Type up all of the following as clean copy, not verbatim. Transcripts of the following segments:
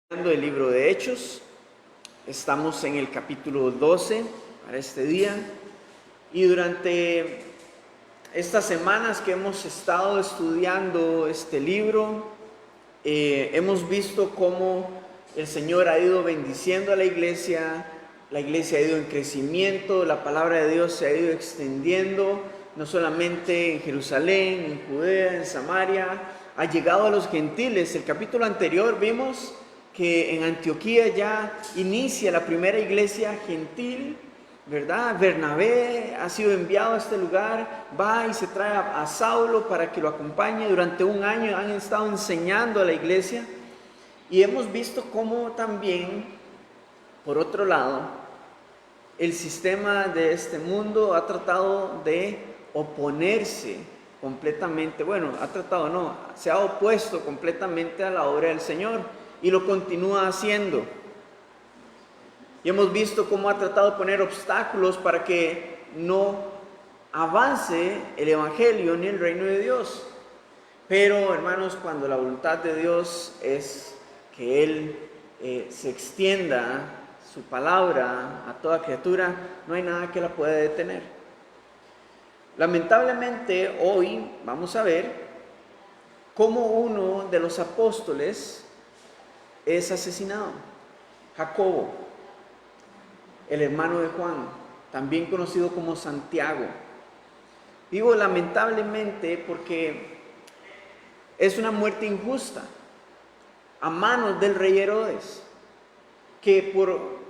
El libro de Hechos, estamos en el capítulo 12 para este día, y durante estas semanas que hemos estado estudiando este libro, hemos visto cómo el Señor ha ido bendiciendo a la iglesia ha ido en crecimiento, la palabra de Dios se ha ido extendiendo, no solamente en Jerusalén, en Judea, en Samaria, ha llegado a los gentiles. El capítulo anterior vimos que en Antioquía ya inicia la primera iglesia gentil, ¿verdad? Bernabé ha sido enviado a este lugar, va y se trae a Saulo para que lo acompañe. Durante un año han estado enseñando a la iglesia, y hemos visto cómo también, por otro lado, el sistema de este mundo ha tratado de oponerse completamente, se ha opuesto completamente a la obra del Señor, y lo continúa haciendo. Y hemos visto cómo ha tratado de poner obstáculos para que no avance el Evangelio ni el reino de Dios. Pero, hermanos, cuando la voluntad de Dios es que Él se extienda su palabra a toda criatura, no hay nada que la pueda detener. Lamentablemente, hoy vamos a ver cómo uno de los apóstoles es asesinado. Jacobo, el hermano de Juan, también conocido como Santiago. Digo lamentablemente porque es una muerte injusta a manos del rey Herodes, que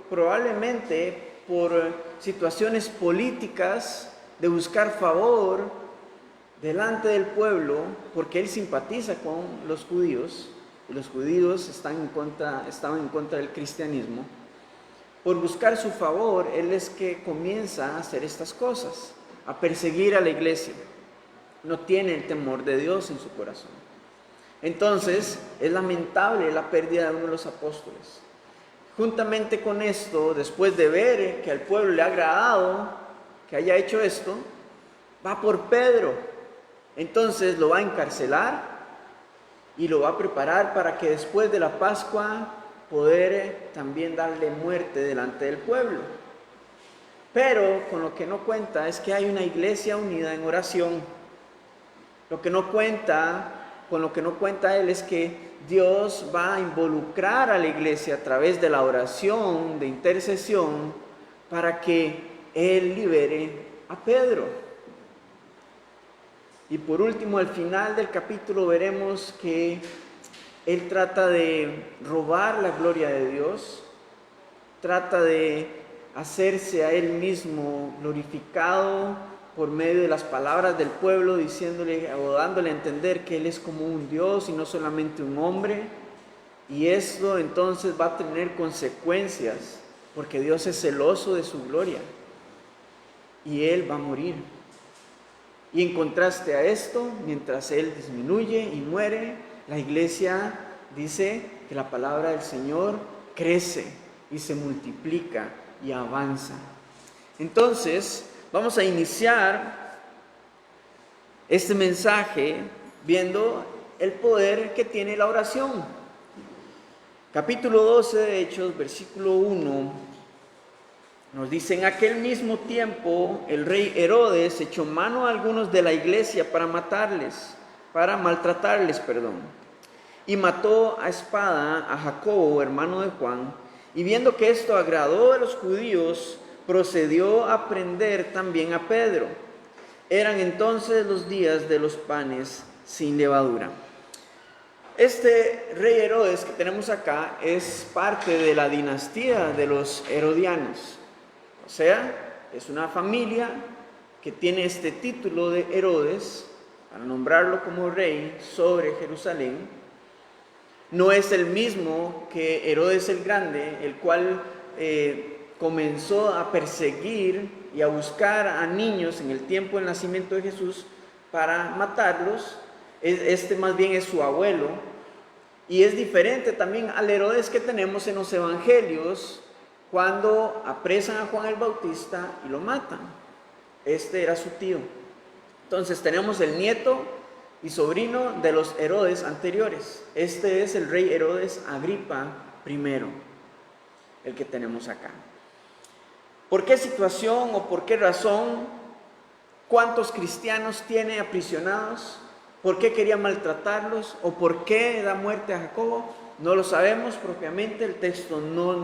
probablemente por situaciones políticas de buscar favor delante del pueblo, porque él simpatiza con los judíos, y los judíos estaban en contra del cristianismo. Por buscar su favor, él es que comienza a hacer estas cosas, a perseguir a la iglesia. No tiene el temor de Dios en su corazón. Entonces, es lamentable la pérdida de uno de los apóstoles. Juntamente con esto, después de ver que al pueblo le ha agradado que haya hecho esto, va por Pedro. Entonces lo va a encarcelar y lo va a preparar para que después de la Pascua poder también darle muerte delante del pueblo. Pero con lo que no cuenta es que hay una iglesia unida en oración. Con lo que no cuenta él es que Dios va a involucrar a la iglesia a través de la oración, de intercesión, para que Él libere a Pedro. Y por último, al final del capítulo veremos que él trata de robar la gloria de Dios, trata de hacerse a él mismo glorificado por medio de las palabras del pueblo, diciéndole o dándole a entender que él es como un Dios y no solamente un hombre. Y esto entonces va a tener consecuencias, porque Dios es celoso de su gloria y él va a morir. Y en contraste a esto, mientras él disminuye y muere, la iglesia dice que la palabra del Señor crece y se multiplica y avanza. Entonces, vamos a iniciar este mensaje viendo el poder que tiene la oración. Capítulo 12 de Hechos, versículo 1. Nos dice: en aquel mismo tiempo el rey Herodes echó mano a algunos de la iglesia para maltratarles, y mató a espada a Jacobo, hermano de Juan, y viendo que esto agradó a los judíos, procedió a prender también a Pedro. Eran entonces los días de los panes sin levadura. Este rey Herodes que tenemos acá es parte de la dinastía de los herodianos. O sea, es una familia que tiene este título de Herodes para nombrarlo como rey sobre Jerusalén. No es el mismo que Herodes el Grande, el cual comenzó a perseguir y a buscar a niños en el tiempo del nacimiento de Jesús para matarlos. Este más bien es su abuelo, y es diferente también al Herodes que tenemos en los evangelios, cuando apresan a Juan el Bautista y lo matan. Este era su tío. Entonces tenemos el nieto y sobrino de los Herodes anteriores. Este es el rey Herodes Agripa primero, el que tenemos acá. ¿Por qué situación o por qué razón? ¿Cuántos cristianos tiene aprisionados? ¿Por qué quería maltratarlos? ¿O por qué da muerte a Jacobo? No lo sabemos propiamente, el texto no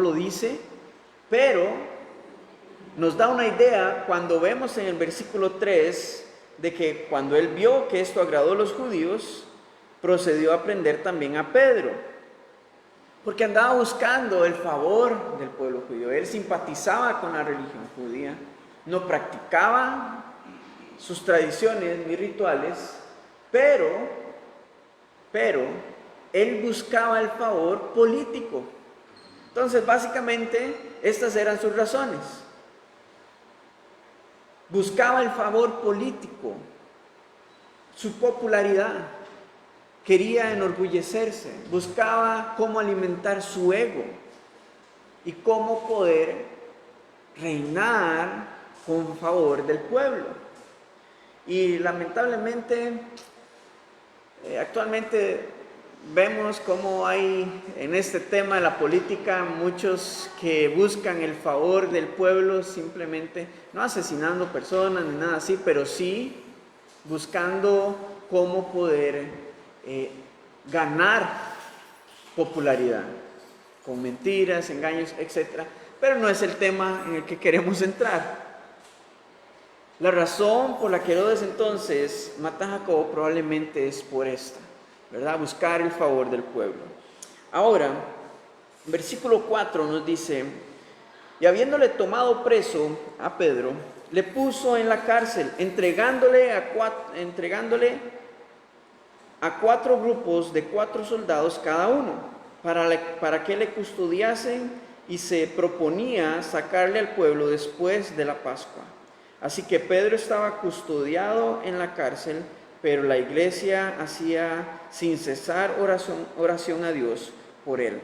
lo dice, pero nos da una idea cuando vemos en el versículo 3 de que cuando él vio que esto agradó a los judíos, procedió a prender también a Pedro, porque andaba buscando el favor del pueblo judío. Él simpatizaba con la religión judía, no practicaba sus tradiciones ni rituales, pero él buscaba el favor político. Entonces, básicamente, estas eran sus razones. Buscaba el favor político, su popularidad, quería enorgullecerse, buscaba cómo alimentar su ego y cómo poder reinar con favor del pueblo. Y lamentablemente, actualmente vemos cómo hay en este tema de la política muchos que buscan el favor del pueblo simplemente, no asesinando personas ni nada así, pero sí buscando cómo poder ganar popularidad con mentiras, engaños, etc. Pero no es el tema en el que queremos entrar. La razón por la que Herodes entonces mata a Jacobo probablemente es por esta, ¿verdad? Buscar el favor del pueblo. Ahora, versículo 4 nos dice: y habiéndole tomado preso a Pedro, le puso en la cárcel, entregándole a 4 grupos de 4 soldados cada uno, para que le custodiasen, y se proponía sacarle al pueblo después de la Pascua. Así que Pedro estaba custodiado en la cárcel, pero la iglesia hacía sin cesar oración a Dios por él.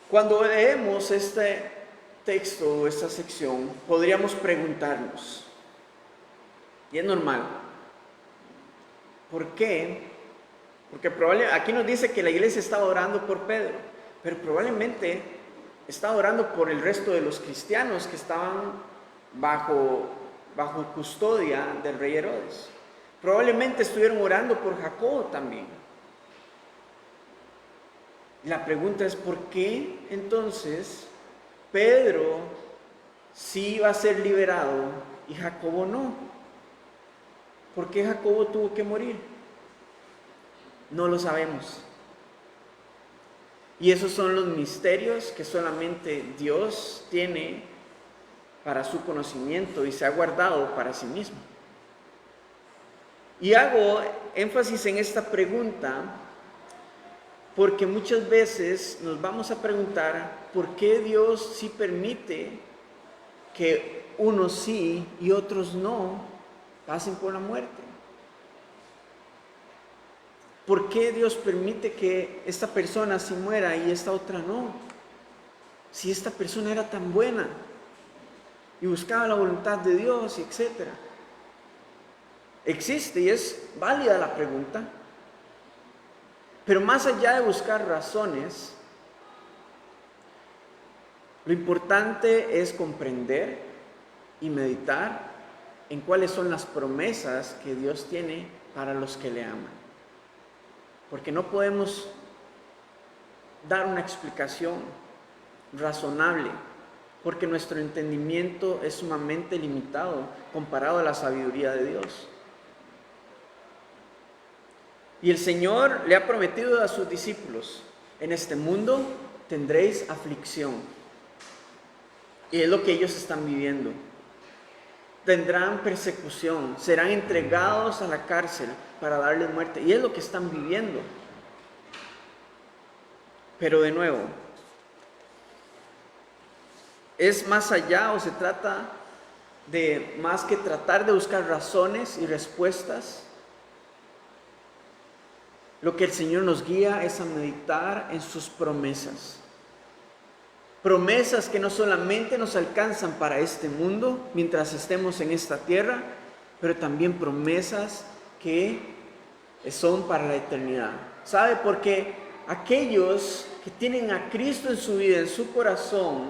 Cuando leemos este texto, esta sección, podríamos preguntarnos, y es normal, ¿por qué? Porque aquí nos dice que la iglesia estaba orando por Pedro, pero probablemente estaba orando por el resto de los cristianos que estaban bajo custodia del rey Herodes. Probablemente estuvieron orando por Jacobo también. La pregunta es: ¿por qué entonces Pedro sí iba a ser liberado y Jacobo no? ¿Por qué Jacobo tuvo que morir? No lo sabemos. Y esos son los misterios que solamente Dios tiene para su conocimiento y se ha guardado para sí mismo. Y hago énfasis en esta pregunta porque muchas veces nos vamos a preguntar por qué Dios sí permite que unos sí y otros no pasen por la muerte. ¿Por qué Dios permite que esta persona sí muera y esta otra no? Si esta persona era tan buena y buscaba la voluntad de Dios, etc. Existe y es válida la pregunta, pero más allá de buscar razones, lo importante es comprender y meditar en cuáles son las promesas que Dios tiene para los que le aman. Porque no podemos dar una explicación razonable, porque nuestro entendimiento es sumamente limitado comparado a la sabiduría de Dios. Y el Señor le ha prometido a sus discípulos: en este mundo tendréis aflicción. Y es lo que ellos están viviendo. Tendrán persecución, serán entregados a la cárcel para darles muerte. Y es lo que están viviendo. Pero de nuevo, es más allá, o se trata de más que tratar de buscar razones y respuestas. Lo que el Señor nos guía es a meditar en sus promesas. Promesas que no solamente nos alcanzan para este mundo mientras estemos en esta tierra, pero también promesas que son para la eternidad. ¿Sabe? Porque aquellos que tienen a Cristo en su vida, en su corazón,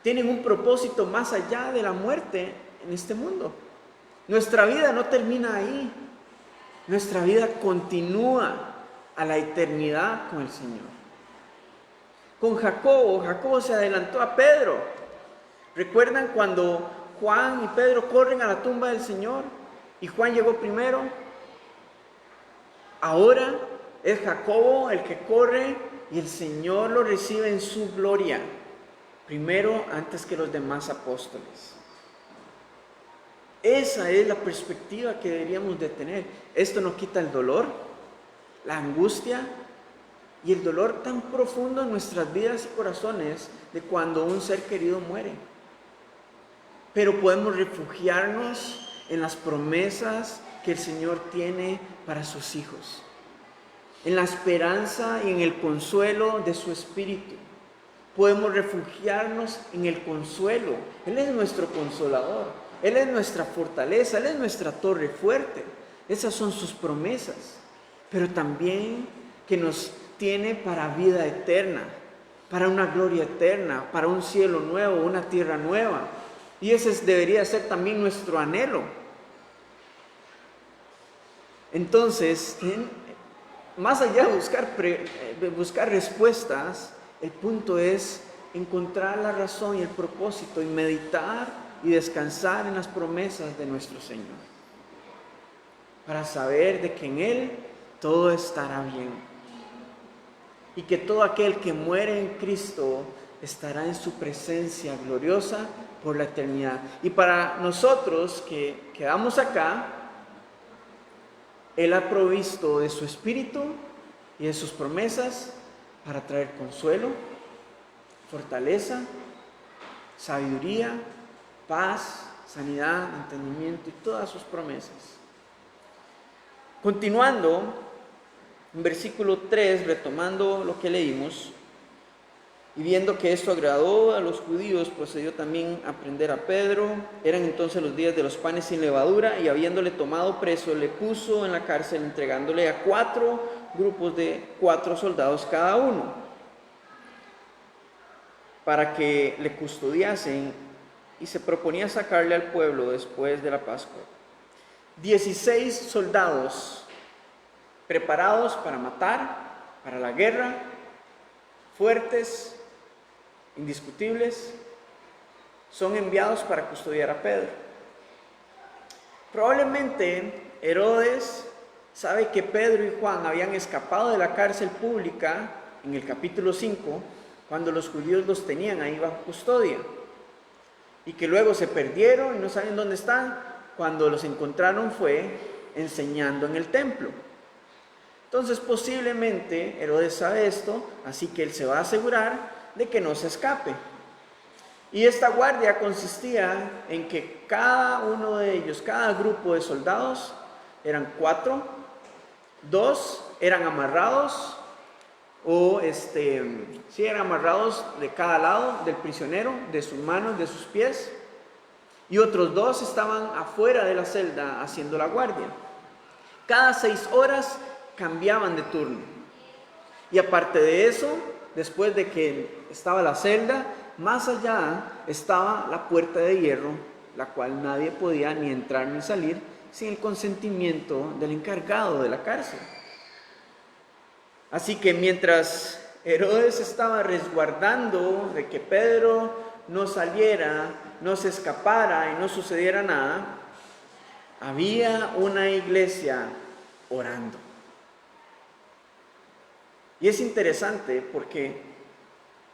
tienen un propósito más allá de la muerte en este mundo. Nuestra vida no termina ahí. Nuestra vida continúa a la eternidad con el Señor. Con Jacobo se adelantó a Pedro. ¿Recuerdan cuando Juan y Pedro corren a la tumba del Señor y Juan llegó primero? Ahora es Jacobo el que corre y el Señor lo recibe en su gloria, primero antes que los demás apóstoles. Esa es la perspectiva que deberíamos de tener. Esto no quita el dolor, la angustia y el dolor tan profundo en nuestras vidas y corazones de cuando un ser querido muere. Pero podemos refugiarnos en las promesas que el Señor tiene para sus hijos, en la esperanza y en el consuelo de su Espíritu. Podemos refugiarnos en el consuelo. Él es nuestro consolador, Él es nuestra fortaleza, Él es nuestra torre fuerte. Esas son sus promesas, pero también que nos tiene para vida eterna, para una gloria eterna, para un cielo nuevo, una tierra nueva. Y ese debería ser también nuestro anhelo. Entonces, más allá de buscar respuestas, el punto es encontrar la razón y el propósito y meditar y descansar en las promesas de nuestro Señor, para saber de que en Él todo estará bien y que todo aquel que muere en Cristo estará en su presencia gloriosa por la eternidad. Y para nosotros que quedamos acá, Él ha provisto de su Espíritu y de sus promesas para traer consuelo, fortaleza, sabiduría, paz, sanidad, entendimiento y todas sus promesas. Continuando, en versículo 3, retomando lo que leímos, y viendo que esto agradó a los judíos, procedió también a prender a Pedro. Eran entonces los días de los panes sin levadura, y habiéndole tomado preso, le puso en la cárcel, entregándole a 4 grupos de 4 soldados cada uno, para que le custodiasen, y se proponía sacarle al pueblo después de la Pascua. 16 soldados preparados para matar, para la guerra, fuertes, indiscutibles, son enviados para custodiar a Pedro. Probablemente Herodes sabe que Pedro y Juan habían escapado de la cárcel pública en el capítulo 5, cuando los judíos los tenían ahí bajo custodia, y que luego se perdieron y no saben dónde están. Cuando los encontraron fue enseñando en el templo. Entonces posiblemente Herodes sabe esto, así que él se va a asegurar de que no se escape. Y esta guardia consistía en que cada uno de ellos, cada grupo de soldados, eran 4, 2 eran amarrados, eran amarrados de cada lado del prisionero, de sus manos, de sus pies, y otros 2 estaban afuera de la celda haciendo la guardia. Cada 6 horas cambiaban de turno. Y aparte de eso, después de que estaba la celda, más allá estaba la puerta de hierro, la cual nadie podía ni entrar ni salir sin el consentimiento del encargado de la cárcel. Así que mientras Herodes estaba resguardando de que Pedro no saliera, no se escapara y no sucediera nada, había una iglesia orando. Y es interesante porque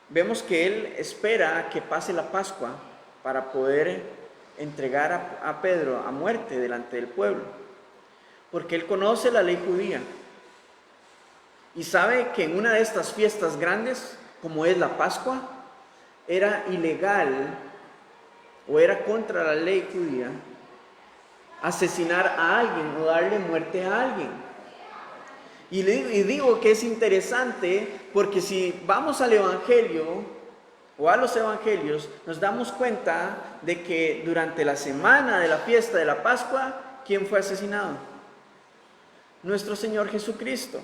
vemos que él espera a que pase la Pascua para poder entregar a Pedro a muerte delante del pueblo, porque él conoce la ley judía y sabe que en una de estas fiestas grandes, como es la Pascua, era ilegal o era contra la ley judía asesinar a alguien o darle muerte a alguien. Y digo que es interesante porque si vamos al Evangelio o a los Evangelios, nos damos cuenta de que durante la semana de la fiesta de la Pascua, ¿quién fue asesinado? Nuestro Señor Jesucristo.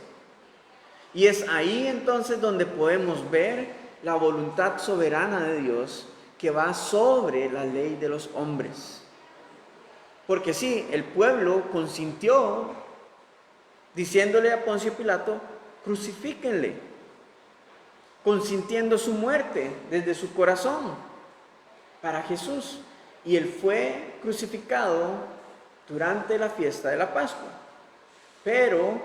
Y es ahí entonces donde podemos ver la voluntad soberana de Dios que va sobre la ley de los hombres. Porque sí, el pueblo consintió diciéndole a Poncio Pilato, crucifíquenle, consintiendo su muerte desde su corazón para Jesús. Y él fue crucificado durante la fiesta de la Pascua. Pero,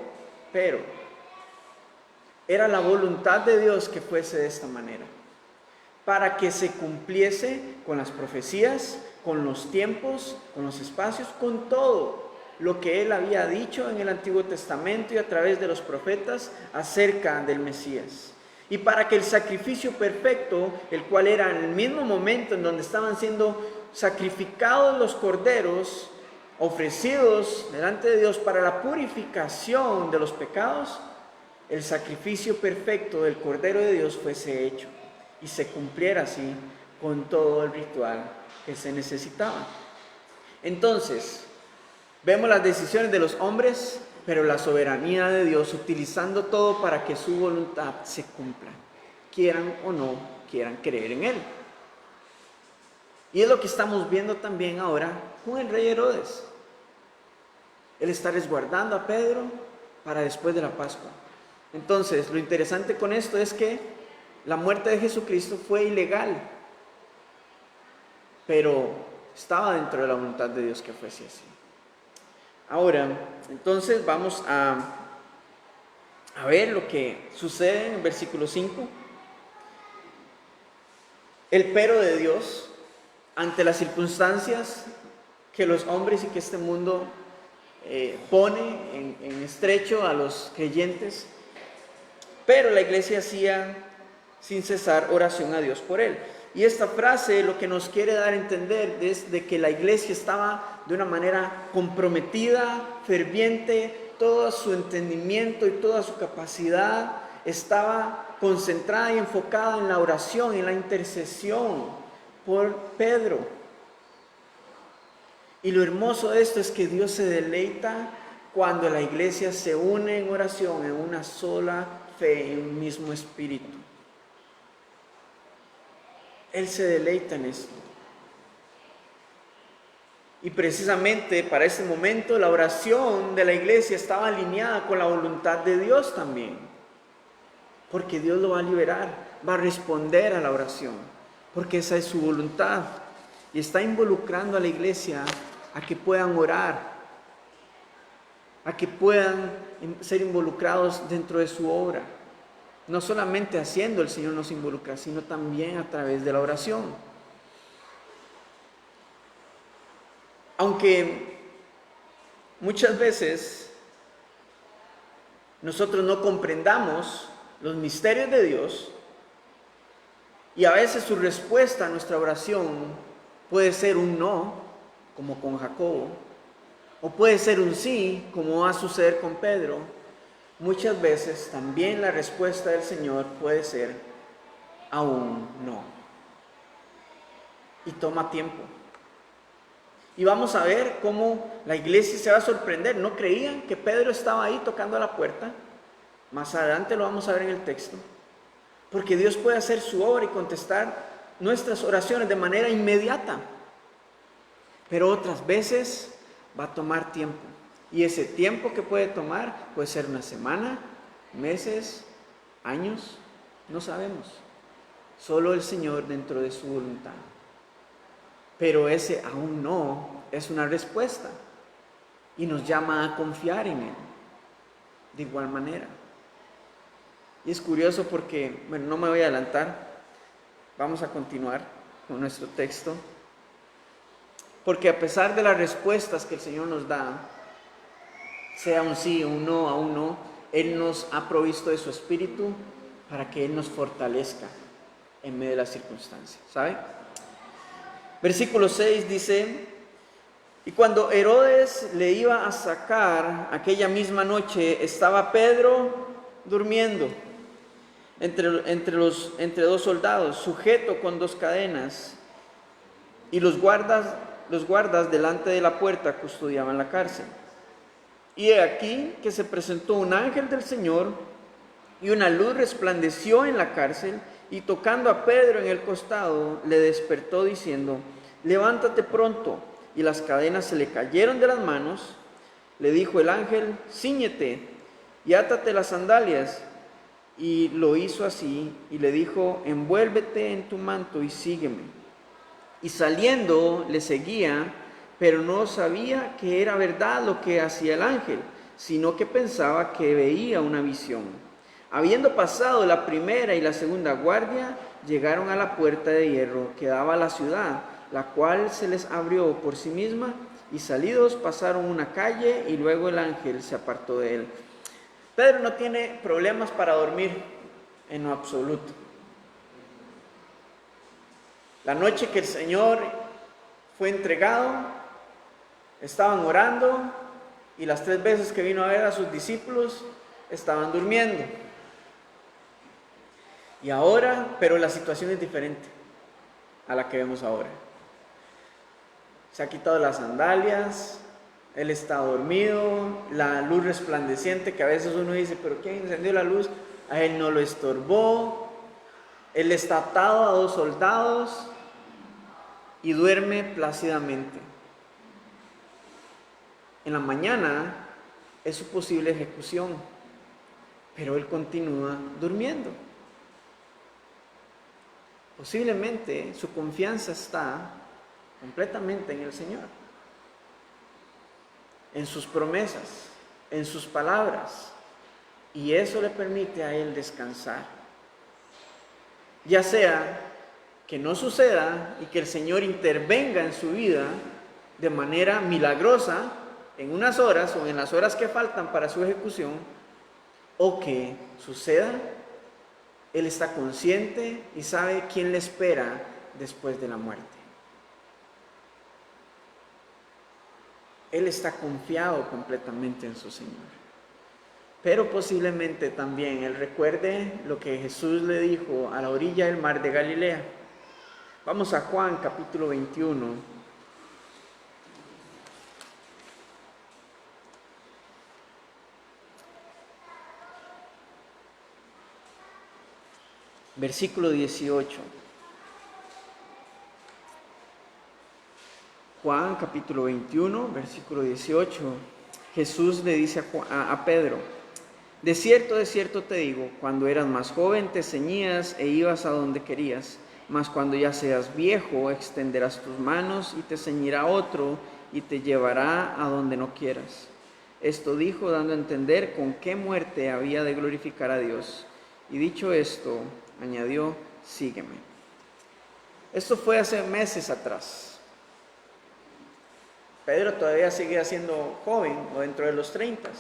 era la voluntad de Dios que fuese de esta manera, para que se cumpliese con las profecías, con los tiempos, con los espacios, con todo lo que él había dicho en el Antiguo Testamento y a través de los profetas acerca del Mesías. Y para que el sacrificio perfecto, el cual era en el mismo momento en donde estaban siendo sacrificados los corderos, ofrecidos delante de Dios para la purificación de los pecados, el sacrificio perfecto del Cordero de Dios fuese hecho y se cumpliera así con todo el ritual que se necesitaba. Entonces, vemos las decisiones de los hombres, pero la soberanía de Dios utilizando todo para que su voluntad se cumpla, quieran o no quieran creer en Él. Y es lo que estamos viendo también ahora con el rey Herodes. Él está resguardando a Pedro para después de la Pascua. Entonces, lo interesante con esto es que la muerte de Jesucristo fue ilegal, pero estaba dentro de la voluntad de Dios que fuese así. Ahora, entonces vamos a ver lo que sucede en el versículo 5. El pero de Dios ante las circunstancias que los hombres y que este mundo pone en estrecho a los creyentes. Pero la iglesia hacía sin cesar oración a Dios por él. Y esta frase lo que nos quiere dar a entender es de que la iglesia estaba de una manera comprometida, ferviente, todo su entendimiento y toda su capacidad estaba concentrada y enfocada en la oración, en la intercesión por Pedro. Y lo hermoso de esto es que Dios se deleita cuando la iglesia se une en oración, en una sola fe, en un mismo espíritu. Él se deleita en esto. Y precisamente para ese momento la oración de la iglesia estaba alineada con la voluntad de Dios también. Porque Dios lo va a liberar, va a responder a la oración. Porque esa es su voluntad. Y está involucrando a la iglesia a que puedan orar, a que puedan ser involucrados dentro de su obra. No solamente haciendo el Señor nos involucra, sino también a través de la oración. Aunque muchas veces nosotros no comprendamos los misterios de Dios, y a veces su respuesta a nuestra oración puede ser un no, como con Jacobo, o puede ser un sí, como va a suceder con Pedro. Muchas veces también la respuesta del Señor puede ser aún no. Y toma tiempo. Y vamos a ver cómo la iglesia se va a sorprender. No creían que Pedro estaba ahí tocando a la puerta. Más adelante lo vamos a ver en el texto. Porque Dios puede hacer su obra y contestar nuestras oraciones de manera inmediata. Pero otras veces va a tomar tiempo. Y ese tiempo que puede tomar puede ser una semana, meses, años, no sabemos. Solo el Señor dentro de su voluntad. Pero ese aún no es una respuesta y nos llama a confiar en Él de igual manera. Y es curioso porque, bueno, no me voy a adelantar, vamos a continuar con nuestro texto. Porque a pesar de las respuestas que el Señor nos da, sea un sí o un no, aún no, Él nos ha provisto de su Espíritu para que Él nos fortalezca en medio de las circunstancias, ¿sabe? Versículo 6 dice: y cuando Herodes le iba a sacar aquella misma noche, estaba Pedro durmiendo entre dos soldados, sujeto con 2 cadenas, y los guardas delante de la puerta custodiaban la cárcel. Y he aquí que se presentó un ángel del Señor, Y una luz resplandeció en la cárcel, y tocando a Pedro en el costado, le despertó diciendo: levántate pronto. Y las cadenas se le cayeron de las manos. Le dijo el ángel: cíñete y átate las sandalias. Y lo hizo así, y le dijo: envuélvete en tu manto y sígueme. Y saliendo le seguía, pero no sabía que era verdad lo que hacía el ángel, sino que pensaba que veía una visión. Habiendo pasado la primera y la segunda guardia, llegaron a la puerta de hierro que daba a la ciudad, la cual se les abrió por sí misma, y salidos pasaron una calle, y luego el ángel se apartó de él. Pedro no tiene problemas para dormir en lo absoluto. La noche que el Señor fue entregado, estaban orando, y las 3 veces que vino a ver a sus discípulos, estaban durmiendo. Y ahora, pero la situación es diferente a la que vemos ahora. Se ha quitado las sandalias, él está dormido, la luz resplandeciente que a veces uno dice: pero ¿quién encendió la luz? A él no lo estorbó. Él está atado a 2 soldados y duerme plácidamente. En la mañana es su posible ejecución, pero él continúa durmiendo. Posiblemente su confianza está completamente en el Señor, en sus promesas, en sus palabras, y eso le permite a él descansar. Ya sea que no suceda y que el Señor intervenga en su vida de manera milagrosa en unas horas o en las horas que faltan para su ejecución, o que suceda, él está consciente y sabe quién le espera después de la muerte. Él está confiado completamente en su Señor. Pero posiblemente también él recuerde lo que Jesús le dijo a la orilla del mar de Galilea. Vamos a Juan capítulo 21. Versículo 18. Juan capítulo 21, versículo 18. Jesús le dice a Pedro: de cierto te digo, cuando eras más joven te ceñías e ibas a donde querías, mas cuando ya seas viejo extenderás tus manos y te ceñirá otro y te llevará a donde no quieras. Esto dijo, dando a entender con qué muerte había de glorificar a Dios. Y dicho esto, añadió: sígueme. Esto fue hace meses atrás. Pedro todavía sigue siendo joven o dentro de los 30.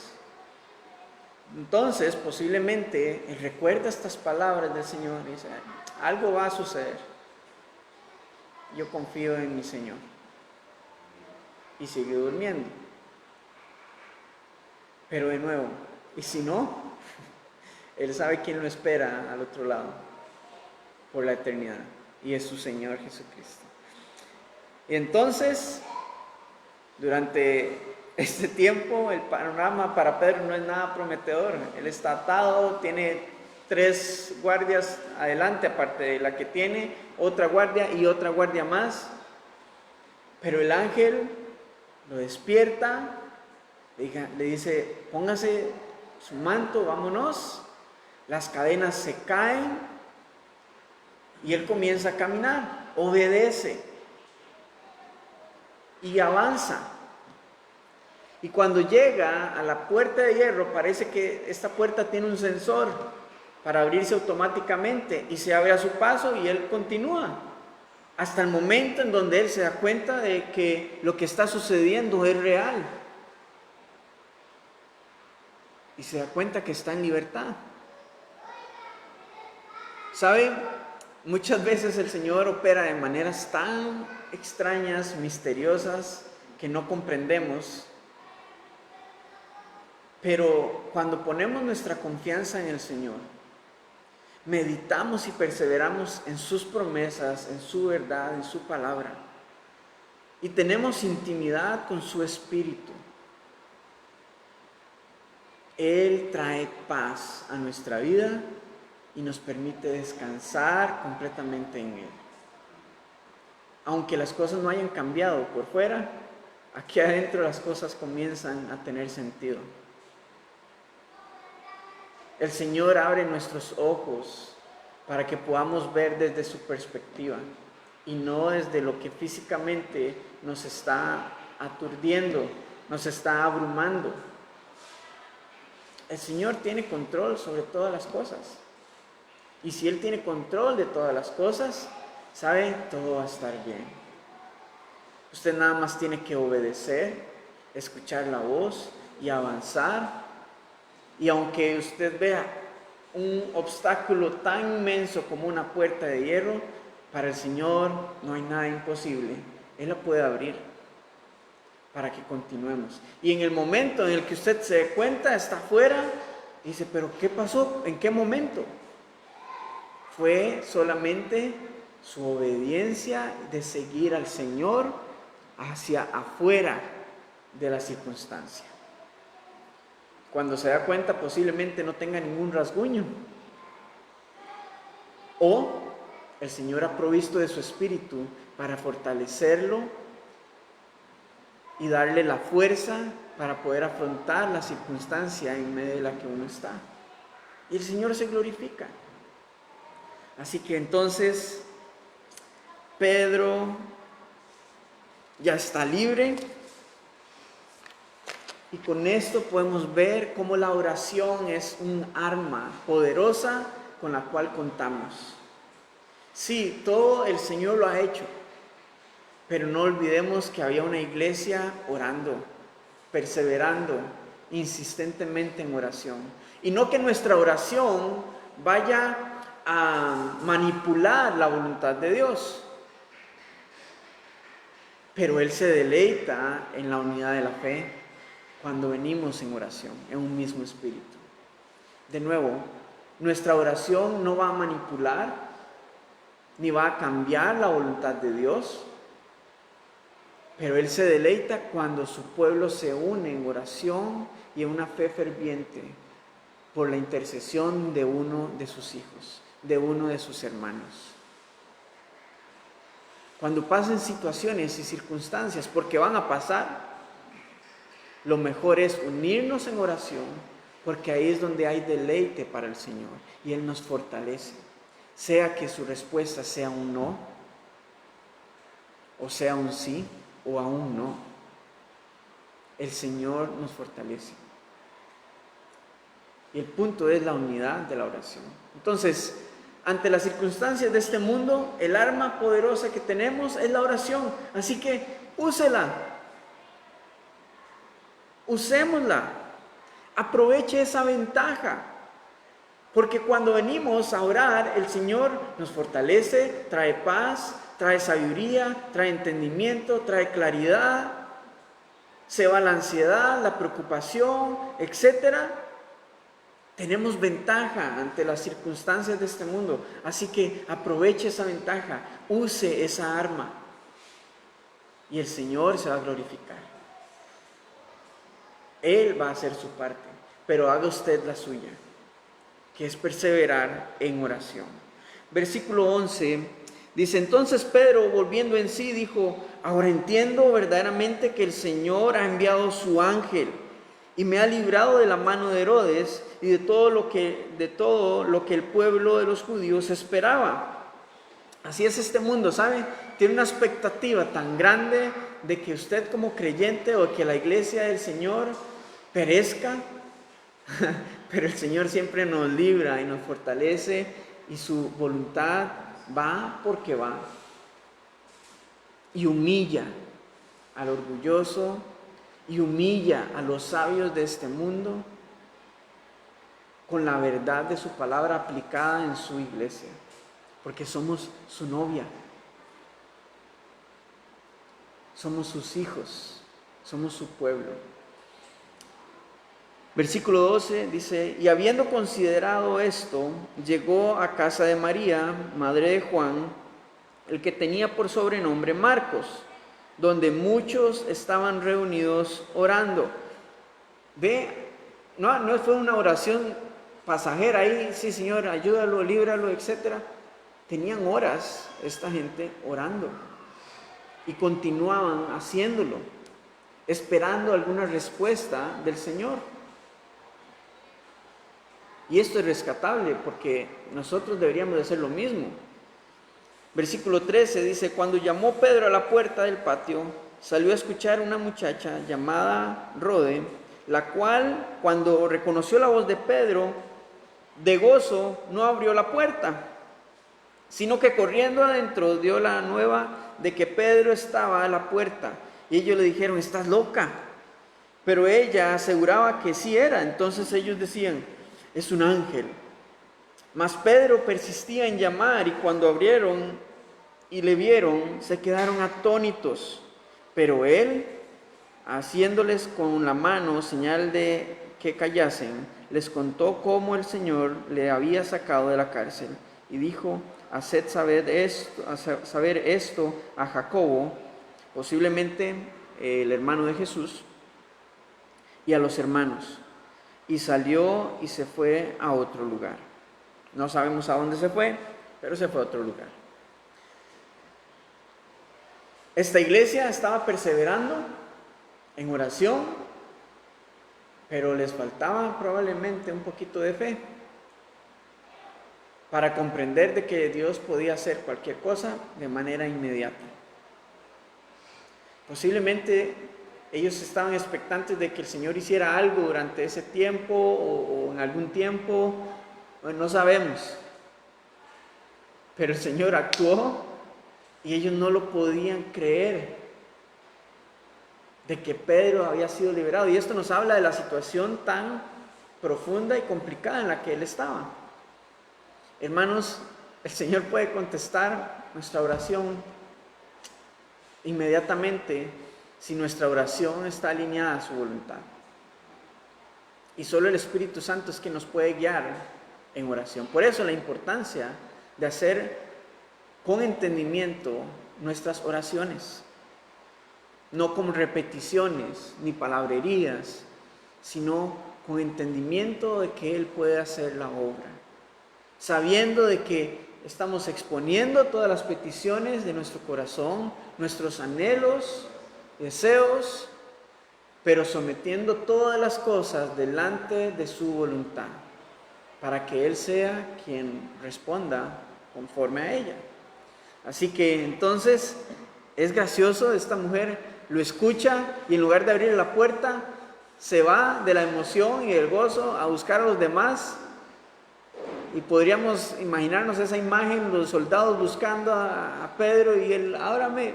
Entonces, posiblemente, él recuerda estas palabras del Señor y dice: algo va a suceder. Yo confío en mi Señor. Y sigue durmiendo. Pero de nuevo, ¿y si no? Él sabe quién lo espera al otro lado por la eternidad, y es su Señor Jesucristo. Y entonces, durante este tiempo, el panorama para Pedro no es nada prometedor. Él está atado, tiene 3 guardias adelante, aparte de la que tiene, otra guardia y otra guardia más. Pero el ángel lo despierta, le dice: póngase su manto, vámonos. Las cadenas se caen y él comienza a caminar, obedece y avanza. Y cuando llega a la puerta de hierro, parece que esta puerta tiene un sensor para abrirse automáticamente, y se abre a su paso y él continúa hasta el momento en donde él se da cuenta de que lo que está sucediendo es real y se da cuenta que está en libertad. ¿Saben? Muchas veces el Señor opera de maneras tan extrañas, misteriosas, que no comprendemos. Pero cuando ponemos nuestra confianza en el Señor, meditamos y perseveramos en sus promesas, en su verdad, en su palabra, y tenemos intimidad con su Espíritu, Él trae paz a nuestra vida y nos permite descansar completamente en Él. Aunque las cosas no hayan cambiado por fuera, aquí adentro las cosas comienzan a tener sentido. El Señor abre nuestros ojos para que podamos ver desde su perspectiva y no desde lo que físicamente nos está aturdiendo, nos está abrumando. El Señor tiene control sobre todas las cosas. Y si Él tiene control de todas las cosas, sabe, todo va a estar bien. Usted nada más tiene que obedecer, escuchar la voz y avanzar. Y aunque usted vea un obstáculo tan inmenso como una puerta de hierro, para el Señor no hay nada imposible. Él la puede abrir para que continuemos. Y en el momento en el que usted se dé cuenta, está afuera, dice, pero ¿qué pasó? ¿En qué momento? Fue solamente su obediencia de seguir al Señor hacia afuera de la circunstancia. Cuando se da cuenta, posiblemente no tenga ningún rasguño. O el Señor ha provisto de su espíritu para fortalecerlo y darle la fuerza para poder afrontar la circunstancia en medio de la que uno está. Y el Señor se glorifica. Así que entonces Pedro ya está libre. Y con esto podemos ver cómo la oración es un arma poderosa con la cual contamos. Sí, todo el Señor lo ha hecho, pero no olvidemos que había una iglesia orando, perseverando insistentemente en oración. Y no que nuestra oración vaya a manipular la voluntad de Dios, pero Él se deleita en la unidad de la fe cuando venimos en oración, en un mismo espíritu. De nuevo, nuestra oración no va a manipular, ni va a cambiar la voluntad de Dios, pero Él se deleita cuando su pueblo se une en oración y en una fe ferviente por la intercesión de uno de sus hijos, de uno de sus hermanos. Cuando pasen situaciones y circunstancias, porque van a pasar, lo mejor es unirnos en oración, porque ahí es donde hay deleite para el Señor y Él nos fortalece. Sea que su respuesta sea un no, o sea un sí, o aún no. El Señor nos fortalece. Y el punto es la unidad de la oración. Entonces, ante las circunstancias de este mundo, el arma poderosa que tenemos es la oración. Así que úsela. Usémosla. Aproveche esa ventaja. Porque cuando venimos a orar, el Señor nos fortalece, trae paz, trae sabiduría, trae entendimiento, trae claridad. Se va la ansiedad, la preocupación, etc. Tenemos ventaja ante las circunstancias de este mundo. Así que aproveche esa ventaja, use esa arma. Y el Señor se va a glorificar. Él va a hacer su parte, pero haga usted la suya, que es perseverar en oración. Versículo 11 dice, entonces Pedro, volviendo en sí, dijo, ahora entiendo verdaderamente que el Señor ha enviado su ángel y me ha librado de la mano de Herodes y de todo lo que el pueblo de los judíos esperaba. Así es este mundo, ¿sabe? Tiene una expectativa tan grande de que usted como creyente o que la iglesia del Señor perezca, pero el Señor siempre nos libra y nos fortalece y su voluntad va porque va y humilla al orgulloso y humilla a los sabios de este mundo con la verdad de su palabra aplicada en su iglesia, porque somos su novia, somos sus hijos, somos su pueblo. Versículo 12 dice, y habiendo considerado esto, llegó a casa de María, madre de Juan, el que tenía por sobrenombre Marcos, donde muchos estaban reunidos orando. Ve, no fue una oración pasajera ahí, sí Señor, ayúdalo, líbralo, etc. Tenían horas esta gente orando y continuaban haciéndolo, esperando alguna respuesta del Señor. Y esto es rescatable porque nosotros deberíamos de hacer lo mismo. Versículo 13 dice: cuando llamó Pedro a la puerta del patio, salió a escuchar una muchacha llamada Rode, la cual, cuando reconoció la voz de Pedro, de gozo no abrió la puerta, sino que corriendo adentro dio la nueva de que Pedro estaba a la puerta. Y ellos le dijeron: estás loca. Pero ella aseguraba que sí era. Entonces ellos decían: es un ángel. Mas Pedro persistía en llamar, y cuando abrieron y le vieron, se quedaron atónitos. Pero él, haciéndoles con la mano señal de que callasen, les contó cómo el Señor le había sacado de la cárcel, y dijo: haced saber esto a Jacobo, posiblemente el hermano de Jesús, y a los hermanos. Y salió y se fue a otro lugar. No sabemos a dónde se fue, pero se fue a otro lugar. Esta iglesia estaba perseverando en oración, pero les faltaba probablemente un poquito de fe para comprender de que Dios podía hacer cualquier cosa de manera inmediata. Posiblemente ellos estaban expectantes de que el Señor hiciera algo durante ese tiempo o en algún tiempo, no sabemos. Pero el Señor actuó y ellos no lo podían creer de que Pedro había sido liberado. Y esto nos habla de la situación tan profunda y complicada en la que él estaba. Hermanos, el Señor puede contestar nuestra oración inmediatamente si nuestra oración está alineada a su voluntad. Y solo el Espíritu Santo es quien nos puede guiar en oración. Por eso la importancia de hacer con entendimiento nuestras oraciones, no con repeticiones ni palabrerías, sino con entendimiento de que Él puede hacer la obra, sabiendo de que estamos exponiendo todas las peticiones de nuestro corazón, nuestros anhelos, deseos, pero sometiendo todas las cosas delante de su voluntad, para que Él sea quien responda conforme a ella. Así que entonces es gracioso, esta mujer lo escucha y en lugar de abrir la puerta, se va de la emoción y del gozo a buscar a los demás. Y podríamos imaginarnos esa imagen, los soldados buscando a Pedro y él: ábrame.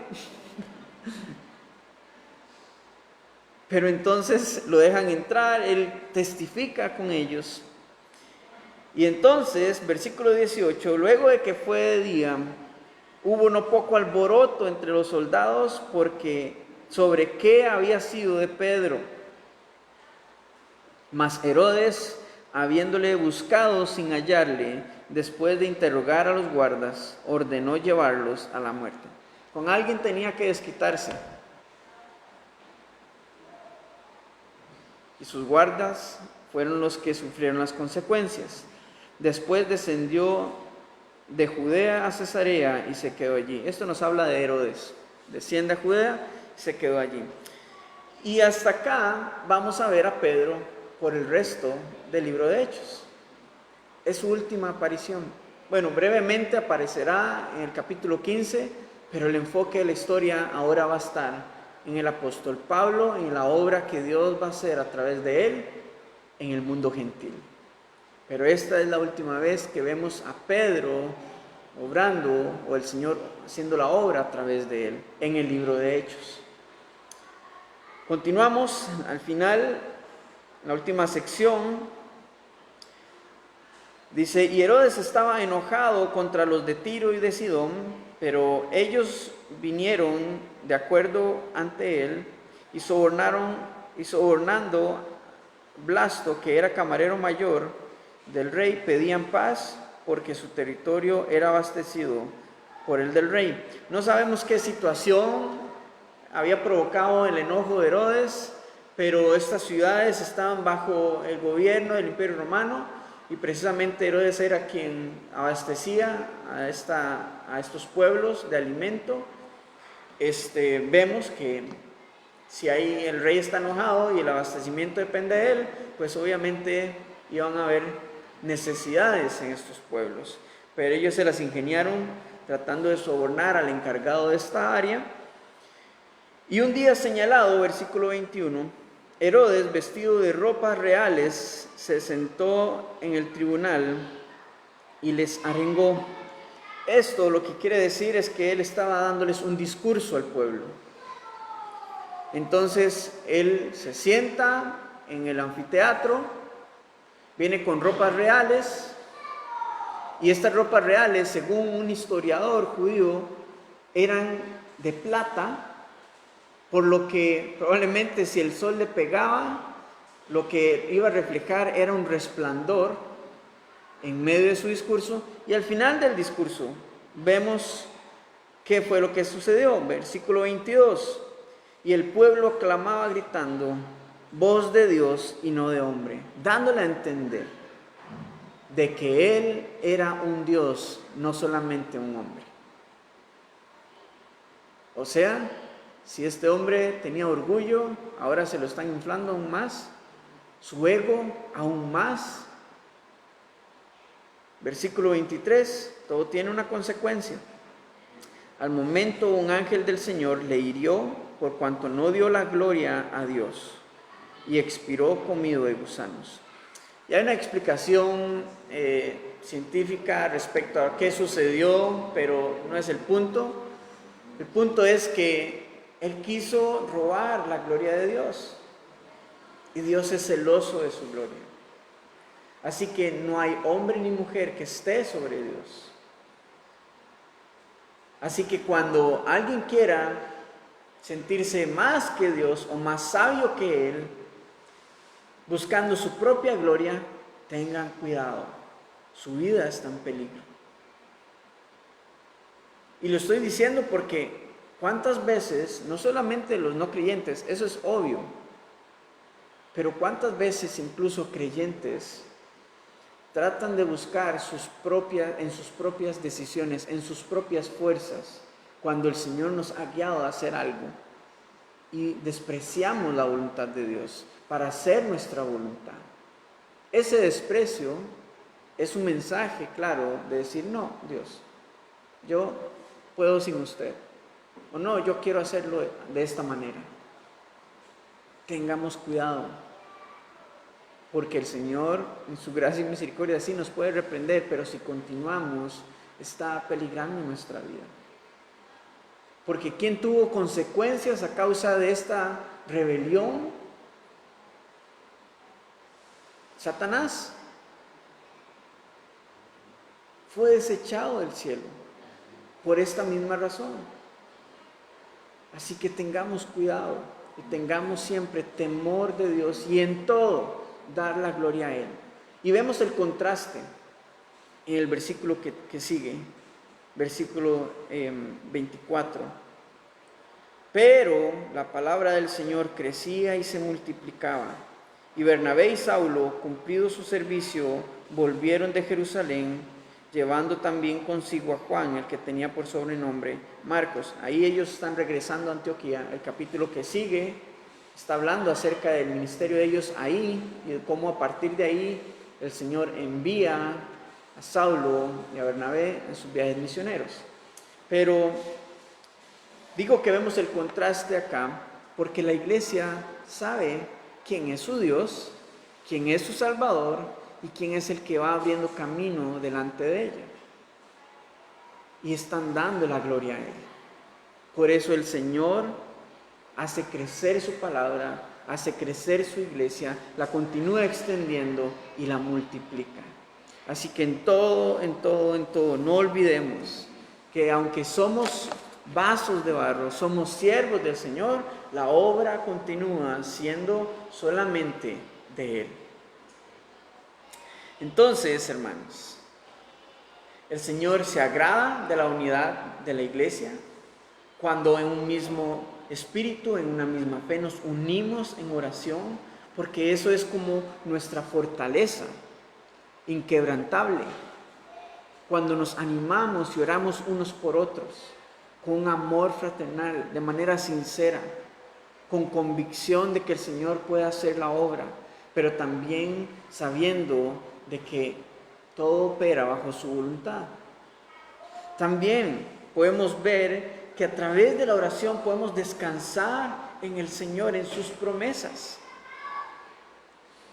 Pero entonces lo dejan entrar, él testifica con ellos. Y entonces, versículo 18, luego de que fue de día, hubo no poco alboroto entre los soldados porque sobre qué había sido de Pedro. Mas Herodes, habiéndole buscado sin hallarle, después de interrogar a los guardas, ordenó llevarlos a la muerte. Con alguien tenía que desquitarse. Y sus guardas fueron los que sufrieron las consecuencias. Después descendió de Judea a Cesarea y se quedó allí. Esto nos habla de Herodes. Desciende a Judea y se quedó allí. Y hasta acá vamos a ver a Pedro por el resto del libro de Hechos. Es su última aparición. Bueno, brevemente aparecerá en el capítulo 15, pero el enfoque de la historia ahora va a estar en el apóstol Pablo, en la obra que Dios va a hacer a través de él en el mundo gentil. Pero esta es la última vez que vemos a Pedro obrando, o el Señor haciendo la obra a través de él en el libro de Hechos. Continuamos al final, la última sección. Dice: y Herodes estaba enojado contra los de Tiro y de Sidón, pero ellos vinieron de acuerdo ante él y sobornando Blasto, que era camarero mayor del rey, pedían paz porque su territorio era abastecido por el del rey. No sabemos qué situación había provocado el enojo de Herodes, pero estas ciudades estaban bajo el gobierno del Imperio Romano y precisamente Herodes era quien abastecía a estos pueblos de alimento. Vemos que si ahí el rey está enojado y el abastecimiento depende de él, pues obviamente iban a haber necesidades en estos pueblos. Pero ellos se las ingeniaron tratando de sobornar al encargado de esta área. Y un día señalado, versículo 21, Herodes, vestido de ropas reales, se sentó en el tribunal y les arengó. Esto lo que quiere decir es que él estaba dándoles un discurso al pueblo. Entonces él se sienta en el anfiteatro, viene con ropas reales, y estas ropas reales, según un historiador judío, eran de plata, por lo que probablemente si el sol le pegaba, lo que iba a reflejar era un resplandor en medio de su discurso. Y al final del discurso vemos qué fue lo que sucedió. Versículo 22. Y el pueblo clamaba gritando, voz de Dios y no de hombre, dándole a entender de que Él era un Dios, no solamente un hombre. O sea, si este hombre tenía orgullo, ahora se lo están inflando aún más, su ego aún más. Versículo 23, todo tiene una consecuencia. Al momento un ángel del Señor le hirió por cuanto no dio la gloria a Dios y expiró comido de gusanos. Y hay una explicación científica respecto a qué sucedió, pero no es el punto. El punto es que él quiso robar la gloria de Dios y Dios es celoso de su gloria. Así que no hay hombre ni mujer que esté sobre Dios. Así que cuando alguien quiera sentirse más que Dios o más sabio que Él, buscando su propia gloria, tengan cuidado, su vida está en peligro. Y lo estoy diciendo porque cuántas veces, no solamente los no creyentes, eso es obvio, pero cuántas veces incluso creyentes tratan de buscar en sus propias decisiones, en sus propias fuerzas, cuando el Señor nos ha guiado a hacer algo y despreciamos la voluntad de Dios para hacer nuestra voluntad. Ese desprecio es un mensaje claro de decir, no, Dios, yo puedo sin usted, o no, yo quiero hacerlo de esta manera. Tengamos cuidado, porque el Señor, en su gracia y misericordia, sí nos puede reprender, pero si continuamos, está peligrando nuestra vida. Porque ¿quién tuvo consecuencias a causa de esta rebelión? Satanás. Fue desechado del cielo por esta misma razón. Así que tengamos cuidado y tengamos siempre temor de Dios y en todo dar la gloria a Él. Y vemos el contraste en el versículo que sigue, versículo 24. Pero la palabra del Señor crecía y se multiplicaba. Y Bernabé y Saulo, cumplido su servicio, volvieron de Jerusalén, llevando también consigo a Juan, el que tenía por sobrenombre Marcos. Ahí ellos están regresando a Antioquía. El capítulo que sigue está hablando acerca del ministerio de ellos ahí y de cómo a partir de ahí el Señor envía a Saulo y a Bernabé en sus viajes misioneros. Pero digo que vemos el contraste acá porque la iglesia sabe quién es su Dios, quién es su Salvador y quién es el que va abriendo camino delante de ella. Y están dando la gloria a Él. Por eso el Señor hace crecer su palabra, hace crecer su iglesia, la continúa extendiendo y la multiplica. Así que en todo, no olvidemos que aunque somos vasos de barro, somos siervos del Señor, la obra continúa siendo solamente de Él. Entonces, hermanos, el Señor se agrada de la unidad de la iglesia cuando en un mismo espíritu, en una misma fe, nos unimos en oración, porque eso es como nuestra fortaleza inquebrantable. Cuando nos animamos y oramos unos por otros, con un amor fraternal, de manera sincera, con convicción de que el Señor puede hacer la obra, pero también sabiendo de que todo opera bajo su voluntad. También podemos ver que a través de la oración podemos descansar en el Señor, en sus promesas.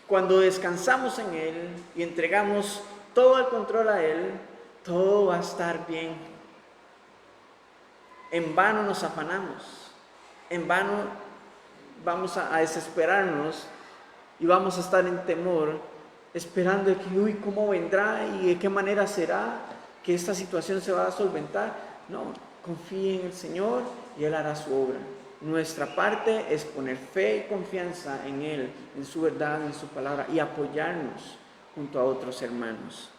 Cuando descansamos en Él y entregamos todo el control a Él, todo va a estar bien. En vano nos afanamos, en vano vamos a desesperarnos y vamos a estar en temor, esperando de que, ¿cómo vendrá y de qué manera será que esta situación se va a solventar? No, confíe en el Señor y Él hará su obra. Nuestra parte es poner fe y confianza en Él, en su verdad, en su palabra, y apoyarnos junto a otros hermanos.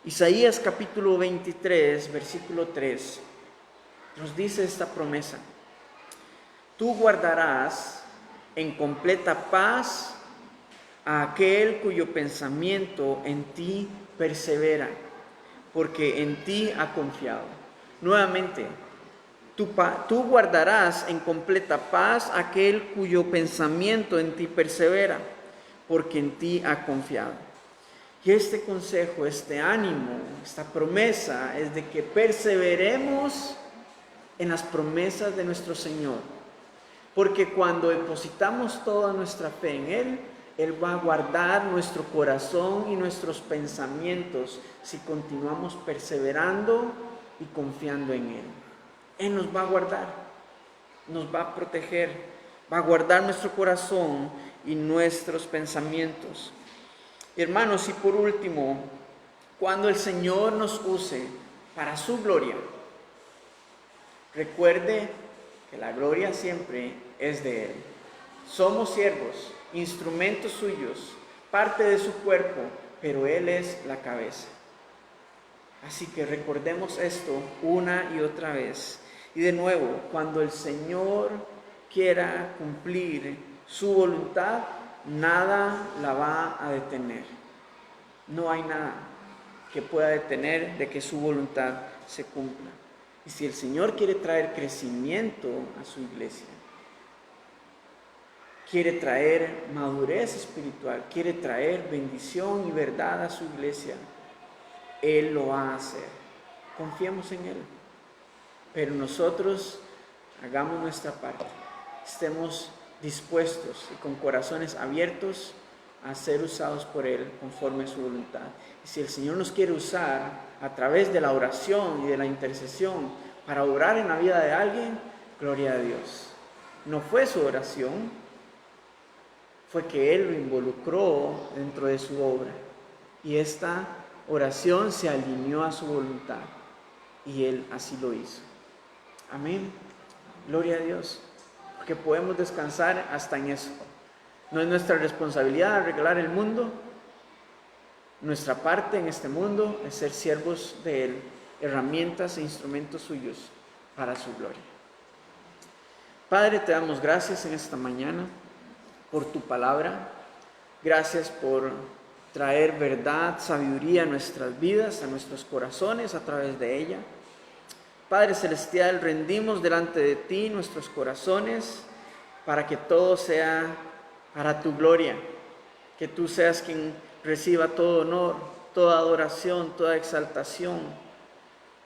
Isaías capítulo 23, versículo 3, nos dice esta promesa: tú guardarás en completa paz a aquel cuyo pensamiento en ti persevera, porque en ti ha confiado. Nuevamente, tú guardarás en completa paz a aquel cuyo pensamiento en ti persevera, porque en ti ha confiado. Y este consejo, este ánimo, esta promesa es de que perseveremos en las promesas de nuestro Señor, porque cuando depositamos toda nuestra fe en Él, Él va a guardar nuestro corazón y nuestros pensamientos si continuamos perseverando y confiando en Él. Él nos va a guardar, nos va a proteger, va a guardar nuestro corazón y nuestros pensamientos. Hermanos, y por último, cuando el Señor nos use para su gloria, recuerde que la gloria siempre es de Él. Somos siervos, instrumentos suyos, parte de su cuerpo, pero Él es la cabeza. Así que recordemos esto una y otra vez. Y de nuevo, cuando el Señor quiera cumplir su voluntad, nada la va a detener. No hay nada que pueda detener de que su voluntad se cumpla. Y si el Señor quiere traer crecimiento a su iglesia, quiere traer madurez espiritual, quiere traer bendición y verdad a su iglesia, Él lo va a hacer. Confiemos en Él. Pero nosotros hagamos nuestra parte. Estemos dispuestos y con corazones abiertos a ser usados por Él conforme a su voluntad. Y si el Señor nos quiere usar a través de la oración y de la intercesión para orar en la vida de alguien, gloria a Dios. No fue su oración, fue que Él lo involucró dentro de su obra. Y esta oración se alineó a su voluntad. Y Él así lo hizo. Amén. Gloria a Dios. Porque podemos descansar hasta en eso. No es nuestra responsabilidad arreglar el mundo. Nuestra parte en este mundo es ser siervos de Él, herramientas e instrumentos suyos para su gloria. Padre, te damos gracias en esta mañana por tu palabra. Gracias por traer verdad, sabiduría a nuestras vidas, a nuestros corazones a través de ella. Padre Celestial, rendimos delante de ti nuestros corazones para que todo sea para tu gloria, que tú seas quien reciba todo honor, toda adoración, toda exaltación,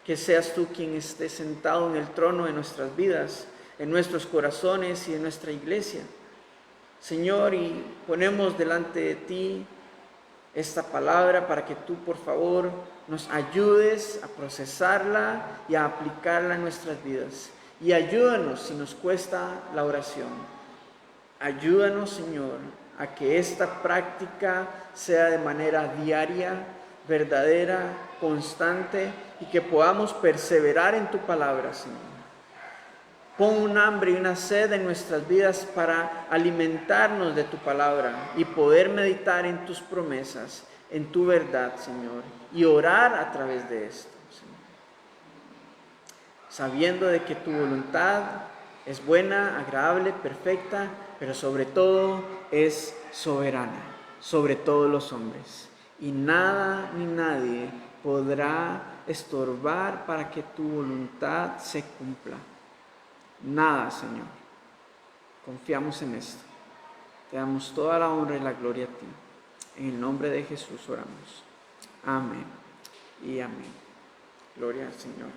que seas tú quien esté sentado en el trono de nuestras vidas, en nuestros corazones y en nuestra iglesia. Señor, y ponemos delante de ti esta palabra para que tú, por favor, nos ayudes a procesarla y a aplicarla en nuestras vidas. Y ayúdanos si nos cuesta la oración. Ayúdanos, Señor, a que esta práctica sea de manera diaria, verdadera, constante, y que podamos perseverar en tu palabra, Señor. Pon un hambre y una sed en nuestras vidas para alimentarnos de tu palabra y poder meditar en tus promesas, en tu verdad, Señor, y orar a través de esto, Señor. Sabiendo de que tu voluntad Es buena, agradable, perfecta, pero sobre todo es soberana, sobre todos los hombres. Y nada ni nadie podrá estorbar para que tu voluntad se cumpla. Nada, Señor. Confiamos en esto. Te damos toda la honra y la gloria a ti. En el nombre de Jesús oramos. Amén y amén. Gloria al Señor.